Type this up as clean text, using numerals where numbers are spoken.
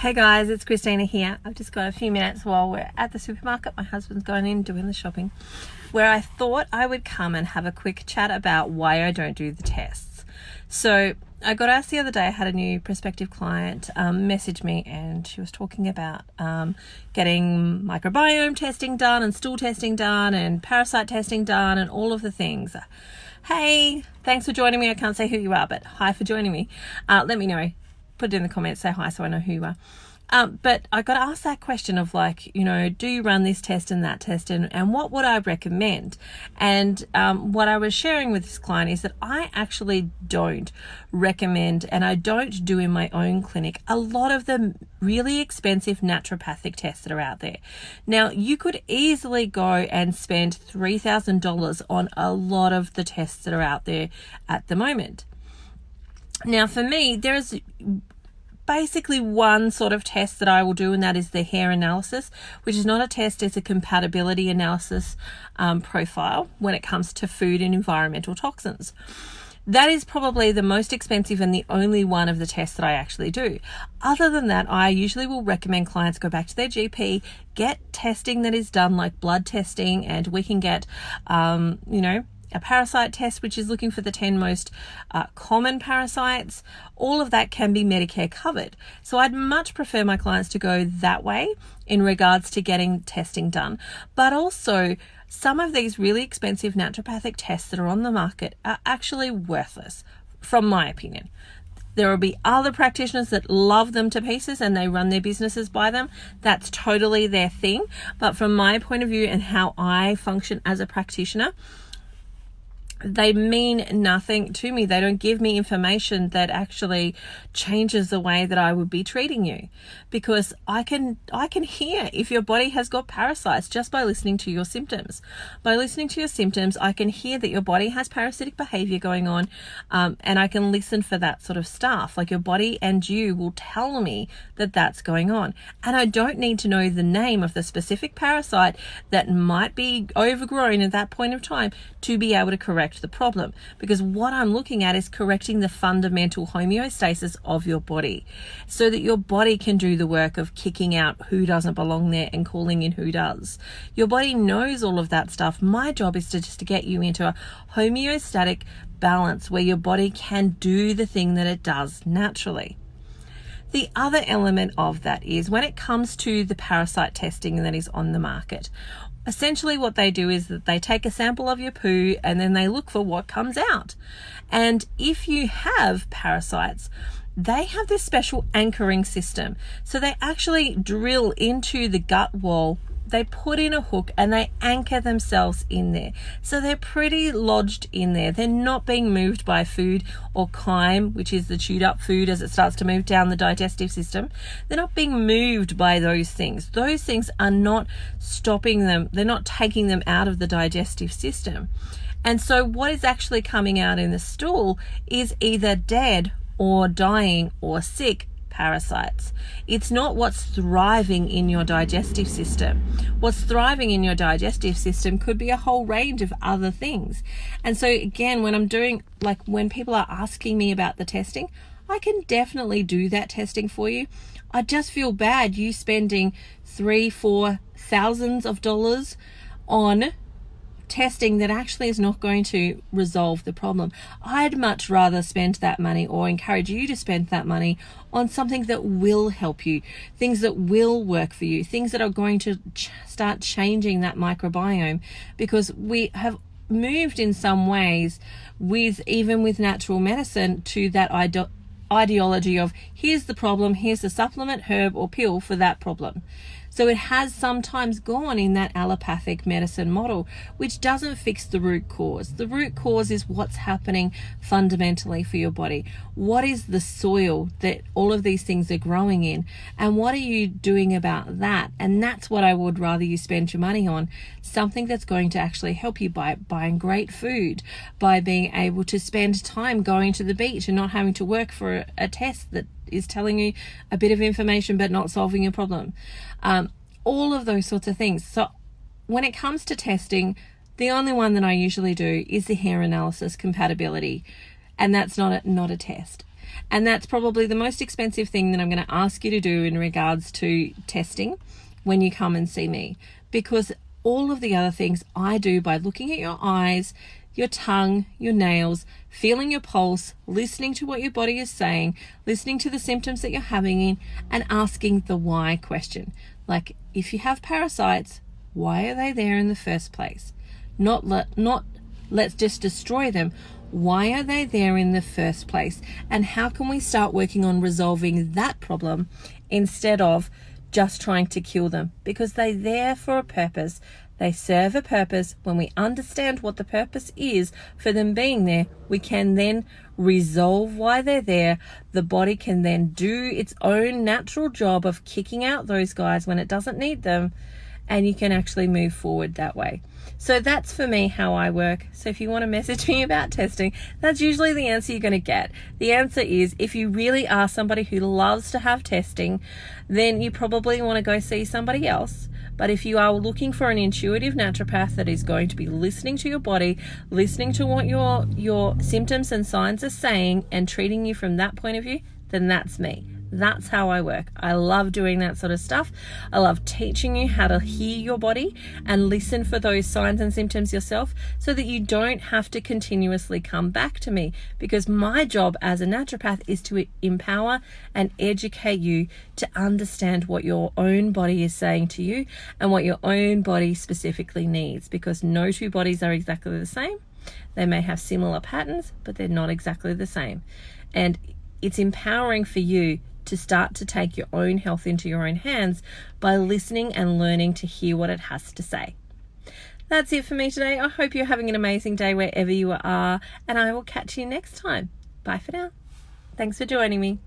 Hey guys, it's Christina here. I've just got a few minutes while we're at the supermarket. My husband's going in doing the shopping, where I thought I would come and have a quick chat about why I don't do the tests. So I got asked the other day, I had a new prospective client message me, and she was talking about getting microbiome testing done and stool testing done and parasite testing done and all of the things. Hey, thanks for joining me. I can't say who you are, but hi for joining me. Let me know. Put it in the comments, say hi so I know who you are. But I got asked that question of do you run this test and that test and what would I recommend? And what I was sharing with this client is that I actually don't recommend, and I don't do in my own clinic, a lot of the really expensive naturopathic tests that are out there. Now, you could easily go and spend $3,000 on a lot of the tests that are out there at the moment. Now, for me, there is basically one sort of test that I will do, and that is the hair analysis, which is not a test, it's a compatibility analysis profile when it comes to food and environmental toxins. That is probably the most expensive and the only one of the tests that I actually do. Other than that, I usually will recommend clients go back to their GP, get testing that is done, like blood testing, and we can get, a parasite test, which is looking for the 10 most common parasites. All of that can be Medicare covered. So I'd much prefer my clients to go that way in regards to getting testing done. But also, some of these really expensive naturopathic tests that are on the market are actually worthless, from my opinion. There will be other practitioners that love them to pieces and they run their businesses by them. That's totally their thing. But from my point of view and how I function as a practitioner, they mean nothing to me. They don't give me information that actually changes the way that I would be treating you, because I can hear if your body has got parasites just by listening to your symptoms. By listening to your symptoms, I can hear that your body has parasitic behavior going on, and I can listen for that sort of stuff. Like, your body and you will tell me that that's going on, and I don't need to know the name of the specific parasite that might be overgrown at that point of time to be able to correct the problem, because what I'm looking at is correcting the fundamental homeostasis of your body so that your body can do the work of kicking out who doesn't belong there and calling in who does. Your body knows all of that stuff. My job is to get you into a homeostatic balance where your body can do the thing that it does naturally. The other element of that is when it comes to the parasite testing that is on the market. Essentially what they do is that they take a sample of your poo and then they look for what comes out. And if you have parasites, they have this special anchoring system. So they actually drill into the gut wall, they put in a hook and they anchor themselves in there. So they're pretty lodged in there. They're not being moved by food or chyme, which is the chewed up food as it starts to move down the digestive system. They're not being moved by those things. Those things are not stopping them. They're not taking them out of the digestive system. And so what is actually coming out in the stool is either dead or dying or sick parasites. It's not what's thriving in your digestive system. What's thriving in your digestive system could be a whole range of other things. And so again, when people are asking me about the testing, I can definitely do that testing for you. I just feel bad you spending $3,000-$4,000 of dollars on testing that actually is not going to resolve the problem. I'd much rather spend that money, or encourage you to spend that money, on something that will help you, things that will work for you, things that are going to start changing that microbiome, because we have moved in some ways even with natural medicine to that ideology of here's the problem, here's the supplement, herb or pill for that problem. So it has sometimes gone in that allopathic medicine model, which doesn't fix the root cause. The root cause is what's happening fundamentally for your body. What is the soil that all of these things are growing in? And what are you doing about that? And that's what I would rather you spend your money on. Something that's going to actually help you by buying great food, by being able to spend time going to the beach and not having to work for a test that is telling you a bit of information but not solving your problem. All of those sorts of things. So when it comes to testing, the only one that I usually do is the hair analysis compatibility, and that's not a test. And that's probably the most expensive thing that I'm going to ask you to do in regards to testing when you come and see me, because all of the other things I do by looking at your eyes, your tongue, your nails, feeling your pulse, listening to what your body is saying, listening to the symptoms that you're having, and asking the why question. Like, if you have parasites, why are they there in the first place? Not let's just destroy them. Why are they there in the first place? And how can we start working on resolving that problem instead of just trying to kill them? Because they're there for a purpose. They serve a purpose. When we understand what the purpose is for them being there, we can then resolve why they're there. The body can then do its own natural job of kicking out those guys when it doesn't need them, and you can actually move forward that way. So that's for me how I work. So if you want to message me about testing, that's usually the answer you're going to get. The answer is, if you really are somebody who loves to have testing, then you probably want to go see somebody else. But if you are looking for an intuitive naturopath that is going to be listening to your body, listening to what your symptoms and signs are saying, and treating you from that point of view, then that's me. That's how I work. I love doing that sort of stuff. I love teaching you how to hear your body and listen for those signs and symptoms yourself, so that you don't have to continuously come back to me, because my job as a naturopath is to empower and educate you to understand what your own body is saying to you and what your own body specifically needs, because no two bodies are exactly the same. They may have similar patterns, but they're not exactly the same. And it's empowering for you to start to take your own health into your own hands by listening and learning to hear what it has to say. That's it for me today. I hope you're having an amazing day wherever you are, and I will catch you next time. Bye for now. Thanks for joining me.